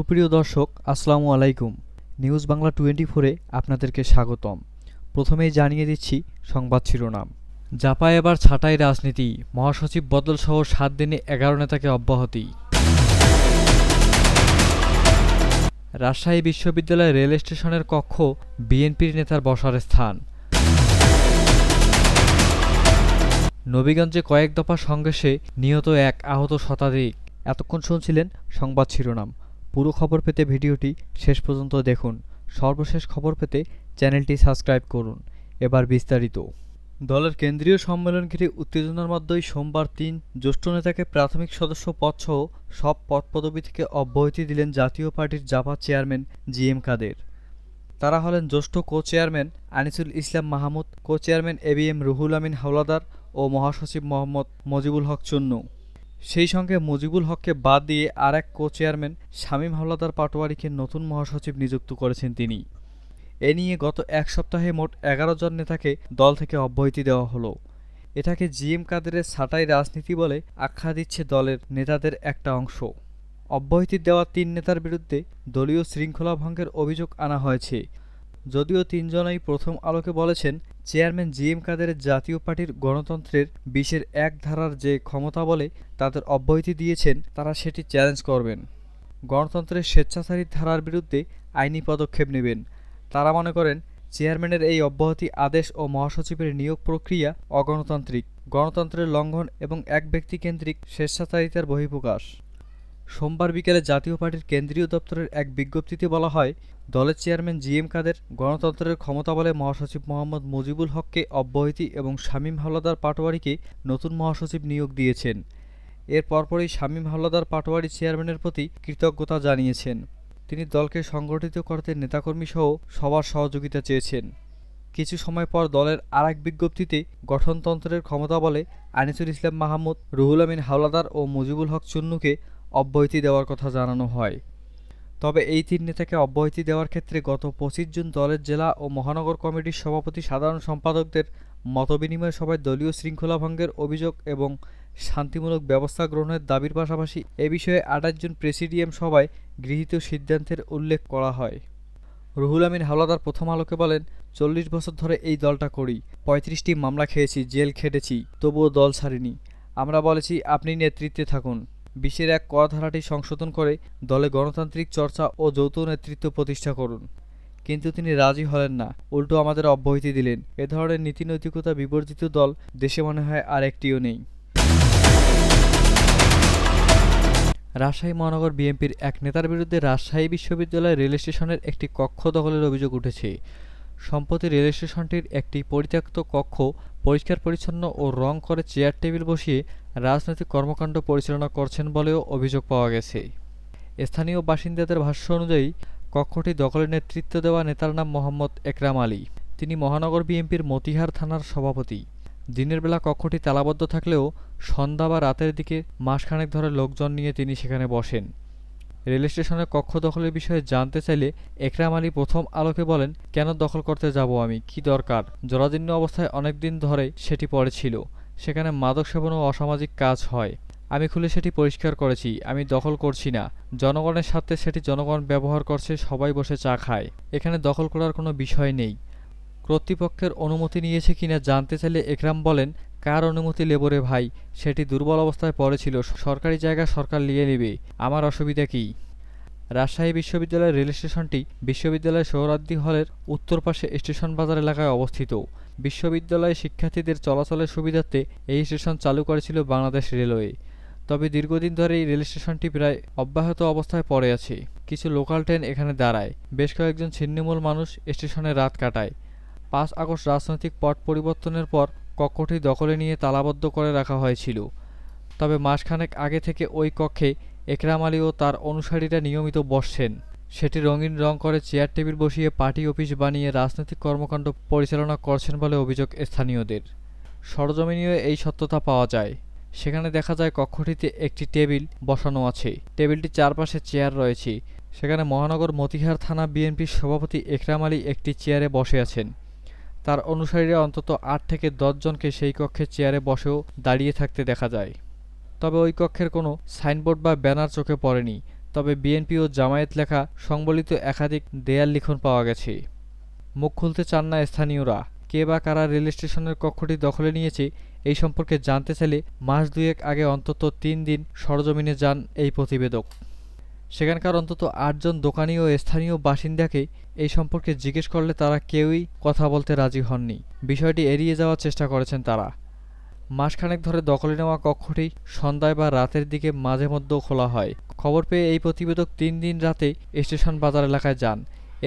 সুপ্রিয় দর্শক, আসসালামু আলাইকুম। নিউজ বাংলা 24-এ আপনাদেরকে স্বাগতম। প্রথমেই জানিয়ে দিচ্ছি সংবাদ শিরোনাম। জাপায় এবার ছাঁটাই রাজনীতি, মহাসচিব বদলসহ 7 দিনে 11 নেতাকে অব্যাহতি। রাজশাহী বিশ্ববিদ্যালয় রেল স্টেশনের কক্ষ বিএনপির নেতার বসার স্থান। নবীগঞ্জে কয়েক দফা সংঘর্ষে নিহত 1, আহত শতাধিক। এতক্ষণ শুনছিলেন সংবাদ শিরোনাম। পুরো খবর পেতে ভিডিওটি শেষ পর্যন্ত দেখুন। সর্বশেষ খবর পেতে চ্যানেলটি সাবস্ক্রাইব করুন। এবার বিস্তারিত। দলের কেন্দ্রীয় সম্মেলন ঘিরে উত্তেজনার মধ্যেই সোমবার 3 জ্যেষ্ঠ নেতাকে প্রাথমিক সদস্য পদসহ সব পদপদবি থেকে অব্যাহতি দিলেন জাতীয় পার্টির জাপা চেয়ারম্যান জিএম কাদের। তারা হলেন জ্যেষ্ঠ কো-চেয়ারম্যান আনিসুল ইসলাম মাহমুদ, কো-চেয়ারম্যান এবিএম রুহুল আমিন হাওলাদার ও মহাসচিব মোহাম্মদ মজিবুল হক চুন্নু। সেই সঙ্গে মুজিবুল হককে বাদ দিয়ে আর এক কো-চেয়ারম্যান শামীম হাওলাদার পাটোয়ারিকে নতুন মহাসচিব নিযুক্ত করেছেন তিনি। এ নিয়ে গত এক সপ্তাহে মোট 11 জন নেতাকে দল থেকে অব্যাহতি দেওয়া হলো। এটাকে জিএম কাদেরের ছাঁটাই রাজনীতি বলে আখ্যা দিচ্ছে দলের নেতাদের একটা অংশ। অব্যাহতি দেওয়া 3 নেতার বিরুদ্ধে দলীয় শৃঙ্খলা ভঙ্গের অভিযোগ আনা হয়েছে। যদিও 3 জনই প্রথম আলোকে বলেছেন, চেয়ারম্যান জিএম কাদেরের জাতীয় পার্টির গণতন্ত্রের 20-এর 1 ধারার যে ক্ষমতা বলে তাদের অব্যাহতি দিয়েছেন, তারা সেটি চ্যালেঞ্জ করবেন। গণতন্ত্রের স্বেচ্ছাচারী ধারার বিরুদ্ধে আইনি পদক্ষেপ নেবেন। তারা মনে করেন, চেয়ারম্যানের এই অব্যাহতি আদেশ ও মহাসচিবের নিয়োগ প্রক্রিয়া অগণতান্ত্রিক, গণতন্ত্রের লঙ্ঘন এবং এক ব্যক্তিকেন্দ্রিক স্বেচ্ছাচারিতার বহিঃপ্রকাশ। সোমবার বিকেলে জাতীয় পার্টির কেন্দ্রীয় দপ্তরের এক বিজ্ঞপ্তিতে বলা হয়, দলের চেয়ারম্যান জিএম কাদের গণতন্ত্রের ক্ষমতা বলে মহাসচিব মোহাম্মদ মুজিবুল হককে অব্যাহতি এবং শামীম হাওলাদার পাটোয়ারিকে নতুন মহাসচিব নিয়োগ দিয়েছেন। এর পরপরই শামীম হাওলাদার পাটোয়ারি চেয়ারম্যানের প্রতি কৃতজ্ঞতা জানিয়েছেন। তিনি দলকে সংগঠিত করতে নেতাকর্মীসহ সবার সহযোগিতা চেয়েছেন। কিছু সময় পর দলের আরেক বিজ্ঞপ্তিতে গঠনতন্ত্রের ক্ষমতা বলে আনিসুল ইসলাম মাহমুদ, রুহুল আমিন হাওলাদার ও মুজিবুল হক চুন্নুকে অব্যাহতি দেওয়ার কথা জানানো হয়। তবে এই 3 নেতাকে অব্যাহতি দেওয়ার ক্ষেত্রে গত 25 জুন দলের জেলা ও মহানগর কমিটির সভাপতি সাধারণ সম্পাদকদের মতবিনিময় সভায় দলীয় শৃঙ্খলা ভঙ্গের অভিযোগ এবং শান্তিমূলক ব্যবস্থা গ্রহণের দাবির পাশাপাশি এ বিষয়ে 28 জুন প্রেসিডিয়াম সভায় গৃহীত সিদ্ধান্তের উল্লেখ করা হয়। রুহুল আমিন হাওলাদার প্রথম আলোকে বলেন, 40 বছর ধরে এই দলটা করি, 35টি মামলা খেয়েছি, জেল খেটেছি, তবুও দল ছাড়িনি। আমরা বলেছি, আপনি নেতৃত্বে থাকুন। 20-এর 1 ক ধারাটি সংশোধন করে দলে গণতান্ত্রিক চর্চা ও যৌথ নেতৃত্ব প্রতিষ্ঠা করুন। কিন্তু তিনি রাজি হলেন না, উল্টো আমাদের অব্যাহতি দিলেন। এ ধরনের নীতি নৈতিকতা বিবর্জিত দল দেশে মনে হয় আর একটিও নেই। রাজশাহী মহানগর বিএনপির এক নেতার বিরুদ্ধে রাজশাহী বিশ্ববিদ্যালয় রেল স্টেশনের একটি কক্ষ দখলের অভিযোগ উঠেছে। সম্প্রতি রেল স্টেশনটির একটি পরিত্যক্ত কক্ষ পরিষ্কার পরিচ্ছন্ন ও রং করে চেয়ার টেবিল বসিয়ে রাজনৈতিক কর্মকাণ্ড পরিচালনা করছেন বলেও অভিযোগ পাওয়া গেছে। স্থানীয় বাসিন্দাদের ভাষ্য অনুযায়ী কক্ষটি দখলের নেতৃত্ব দেওয়া নেতার নাম মোহাম্মদ একরাম আলী। তিনি মহানগর বিএনপির মতিহার থানার সভাপতি। দিনের বেলা কক্ষটি তালাবদ্ধ থাকলেও সন্ধ্যা বা রাতের দিকে মাসখানেক ধরে লোকজন নিয়ে তিনি সেখানে বসেন। রেল স্টেশনের কক্ষ দখলের বিষয়ে জানতে চাইলে একরাম আলী প্রথম আলোকে বলেন, কেন দখল করতে যাব আমি, কি দরকার? জরাজীর্ণ অবস্থায় অনেকদিন ধরে সেটি পড়ে ছিল। সেখানে মাদক সেবন ও অসামাজিক কাজ হয়। আমি খুলে সেটি পরিষ্কার করেছি। আমি দখল করছি না। জনগণের স্বার্থে সেটি জনগণ ব্যবহার করছে, সবাই বসে চা খায়। এখানে দখল করার কোনো বিষয় নেই। কর্তৃপক্ষের অনুমতি নিয়েছে কিনা জানতে চাইলে একরাম বলেন, কার অনুমতি লেবো রে ভাই, সেটি দুর্বল অবস্থায় পড়েছিল, সরকারি জায়গা সরকার নিয়ে নেবে, আমার অসুবিধা কী? রাজশাহী বিশ্ববিদ্যালয়ের রেল স্টেশনটি বিশ্ববিদ্যালয় সোহরাওয়ার্দী হলের উত্তর পাশে স্টেশন বাজার এলাকায় অবস্থিত। বিশ্ববিদ্যালয়ে শিক্ষার্থীদের চলাচলের সুবিধার্থে এই স্টেশন চালু করেছিল বাংলাদেশ রেলওয়ে। তবে দীর্ঘদিন ধরে এই রেল স্টেশনটি প্রায় অব্যাহত অবস্থায় পড়ে আছে। কিছু লোকাল ট্রেন এখানে দাঁড়ায়। বেশ কয়েকজন ছিন্নমূল মানুষ স্টেশনে রাত কাটায়। 5 আগস্ট রাজনৈতিক পট পরিবর্তনের পর কক্ষটি দখলে নিয়ে তালাবদ্ধ করে রাখা হয়েছিল। তবে মাসখানেক আগে থেকে ওই কক্ষে একরাম আলী ও তার অনুসারীরা নিয়মিত বসছেন। সেটি রঙিন রং করে চেয়ার টেবিল বসিয়ে পার্টি অফিস বানিয়ে রাজনৈতিক কর্মকাণ্ড পরিচালনা করছেন বলে অভিযোগ স্থানীয়দের। সরজমিনেও এই সত্যতা পাওয়া যায়। সেখানে দেখা যায় কক্ষটিতে একটি টেবিল বসানো আছে। টেবিলটির চারপাশে চেয়ার রয়েছে। সেখানে মহানগর মতিহার থানা বিএনপির সভাপতি একরাম আলী একটি চেয়ারে বসে আছেন। তার অনুসারীরা অন্তত 8 থেকে 10 জনকে সেই কক্ষের চেয়ারে বসেও দাঁড়িয়ে থাকতে দেখা যায়। তবে ওই কক্ষের কোনো সাইনবোর্ড বা ব্যানার চোখে পড়েনি। তবে বিএনপি ও জামায়াত লেখা সংবলিত একাধিক দেয়াল লিখন পাওয়া গেছে। মুখ খুলতে চান না স্থানীয়রা। কে বা কারা রেল স্টেশনের কক্ষটি দখলে নিয়েছে এই সম্পর্কে জানতে চাইলে মাস দুয়েক আগে অন্তত ৩ দিন সরজমিনে যান এই প্রতিবেদক। সেখানকার অন্তত ৮ জন দোকানি ও স্থানীয় বাসিন্দাকে এই সম্পর্কে জিজ্ঞেস করলে তারা কেউই কথা বলতে রাজি হননি। বিষয়টি এড়িয়ে যাওয়ার চেষ্টা করেছেন তারা। মাসখানেক ধরে দখলে নেওয়া কক্ষটি সন্ধ্যায় বা রাতের দিকে মাঝে মধ্যেও খোলা হয়। খবর পেয়ে এই প্রতিবেদক ৩ দিন রাতে স্টেশন বাজার এলাকায় যান।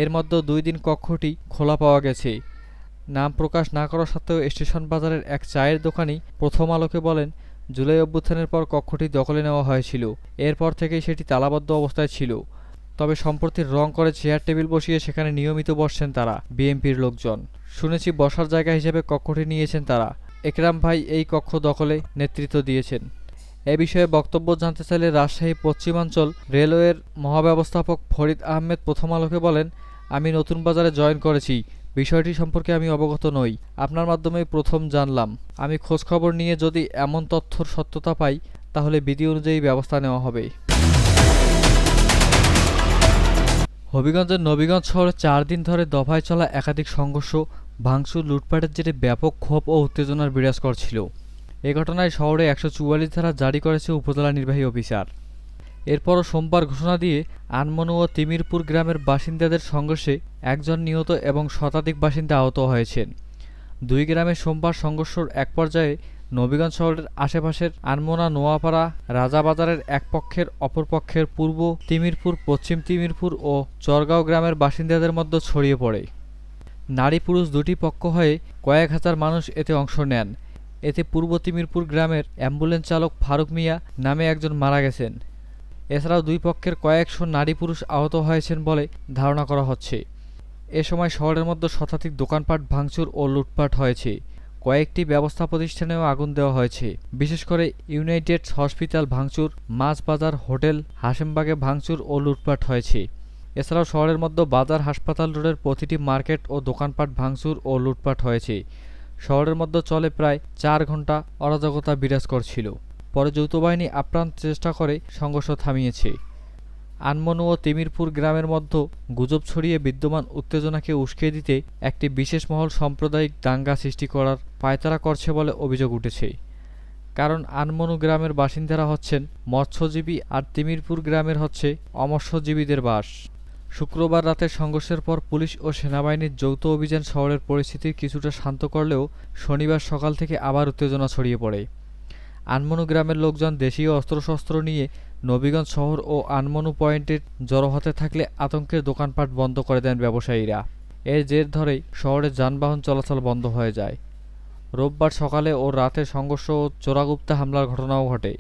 এর মধ্যে ২ দিন কক্ষটি খোলা পাওয়া গেছে। নাম প্রকাশ না করা সত্ত্বেও স্টেশন বাজারের এক চায়ের দোকানি প্রথম আলোকে বলেন, জুলাই অভ্যুত্থানের পর কক্ষটি দখলে নেওয়া হয়েছিল। এরপর থেকেই সেটি তালাবদ্ধ অবস্থায় ছিল। তবে সম্প্রতি রং করে চেয়ার টেবিল বসিয়ে সেখানে নিয়মিত বসছেন তারা, বিএনপির লোকজন। শুনেছি বসার জায়গা হিসেবে কক্ষটি নিয়েছেন তারা। একরাম ভাই এই কক্ষ দখলে নেতৃত্ব দিয়েছেন। এ বিষয়ে বক্তব্য জানতে চাইলে রাজশাহী পশ্চিমাঞ্চল রেলওয়ের মহাব্যবস্থাপক ফরিদ আহমেদ প্রথম আলোকে বলেন, আমি নতুন বাজারে জয়েন করেছি। বিষয়টি সম্পর্কে আমি অবগত নই। আপনার মাধ্যমেই প্রথম জানলাম। আমি খোঁজখবর নিয়ে যদি এমন তথ্যর সত্যতা পাই তাহলে বিধি অনুযায়ী ব্যবস্থা নেওয়া হবে। হবিগঞ্জের নবীগঞ্জ শহরে ৪ দিন ধরে দফায় চলা একাধিক সংঘর্ষ, ভাঙচুর, লুটপাটের জেরে ব্যাপক ক্ষোভ ও উত্তেজনার বিরাজ করছিল। এ ঘটনায় শহরে ১৪৪ ধারা জারি করেছে উপজেলা নির্বাহী অফিসার। এরপরও সোমবার ঘোষণা দিয়ে আনমনু ও তিমিরপুর গ্রামের বাসিন্দাদের সংঘর্ষে একজন নিহত এবং শতাধিক বাসিন্দা আহত হয়েছেন। ২ গ্রামে সোমবার সংঘর্ষের এক পর্যায়ে নবীগঞ্জ শহরের আশেপাশের আনমনা, নোয়াপাড়া, রাজাবাজারের এক পক্ষের অপর পক্ষের পূর্ব তিমিরপুর, পশ্চিম তিমিরপুর ও চরগাঁও গ্রামের বাসিন্দাদের মধ্যে ছড়িয়ে পড়ে। নারী পুরুষ দুটি পক্ষ হয়ে কয়েক হাজার মানুষ এতে অংশ নেন। এতে পূর্ব তিমিরপুর গ্রামের অ্যাম্বুলেন্স চালক ফারুক মিয়া নামে একজন মারা গেছেন। এছাড়াও দুই পক্ষের কয়েকশো নারী পুরুষ আহত হয়েছেন বলে ধারণা করা হচ্ছে। এ সময় শহরের মধ্যে শতাধিক দোকানপাট ভাঙচুর ও লুটপাট হয়েছে। কয়েকটি ব্যবস্থা প্রতিষ্ঠানেও আগুন দেওয়া হয়েছে। বিশেষ করে ইউনাইটেড হসপিটাল ভাঙচুর, মাছ বাজার, হোটেল হাশেমবাগে ভাঙচুর ও লুটপাট হয়েছে। এছাড়াও শহরের মধ্যে বাজার, হাসপাতাল রোডের প্রতিটি মার্কেট ও দোকানপাট ভাঙচুর ও লুটপাট হয়েছে। শহরের মধ্যে চলে প্রায় ৪ ঘন্টা অরাজকতা বিরাজ করছিল। পরে যৌথ বাহিনী আপ্রাণ চেষ্টা করে সংঘর্ষ থামিয়েছে। আনমনু ও তিমিরপুর গ্রামের মধ্যে গুজব ছড়িয়ে বিদ্যমান উত্তেজনাকে উস্কে দিতে একটি বিশেষ মহল সাম্প্রদায়িক দাঙ্গা সৃষ্টি করার পায়তারা করছে বলে অভিযোগ উঠেছে। কারণ আনমনু গ্রামের বাসিন্দারা হচ্ছেন মৎস্যজীবী আর তিমিরপুর গ্রামের হচ্ছে অমৎস্যজীবীদের বাস। শুক্রবার রাতের সংঘর্ষের পর পুলিশ ও সেনাবাহিনীর যৌথ অভিযান শহরের পরিস্থিতি কিছুটা শান্ত করলেও শনিবার সকাল থেকে আবার উত্তেজনা ছড়িয়ে পড়ে। আনমনু গ্রামের লোকজন দেশীয় অস্ত্রশস্ত্র নিয়ে নবীগঞ্জ শহর ও আনমনু পয়েন্টে জড়ো হতে থাকলে আতঙ্কের দোকানপাট বন্ধ করে দেন ব্যবসায়ীরা। এর জের ধরেই শহরে যানবাহন চলাচল বন্ধ হয়ে যায়। রোববার সকালে ও রাতে সংঘর্ষ ও চোরাগুপ্তা হামলার ঘটনাও ঘটে।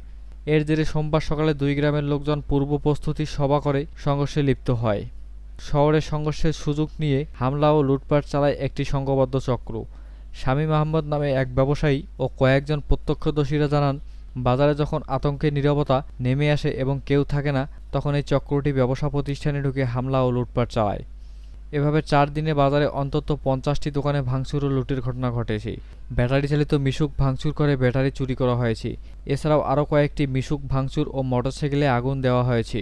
এর জেরে সোমবার সকালে ২ গ্রামের লোকজন পূর্ব প্রস্তুতি সভা করে সংঘর্ষে লিপ্ত হয়। শহরে সংঘর্ষের সুযোগ নিয়ে হামলা ও লুটপাট চালায় একটি সংঘবদ্ধ চক্র। শামীম আহমদ নামে এক ব্যবসায়ী ও কয়েকজন প্রত্যক্ষদর্শীরা জানান, বাজারে যখন আতঙ্কের নীরবতা নেমে আসে এবং কেউ থাকে না, তখন এই চক্রটি ব্যবসা প্রতিষ্ঠানে ঢুকে হামলা ও লুটপাট চালায়। এভাবে ৪ দিনে বাজারে অন্তত ৫০টি দোকানে ভাঙচুর ও লুটের ঘটনা ঘটেছে। ব্যাটারি চালিত মিশুক ভাঙচুর করে ব্যাটারি চুরি করা হয়েছে। এছাড়াও আরও কয়েকটি মিশুক ভাঙচুর ও মোটরসাইকেলে আগুন দেওয়া হয়েছে।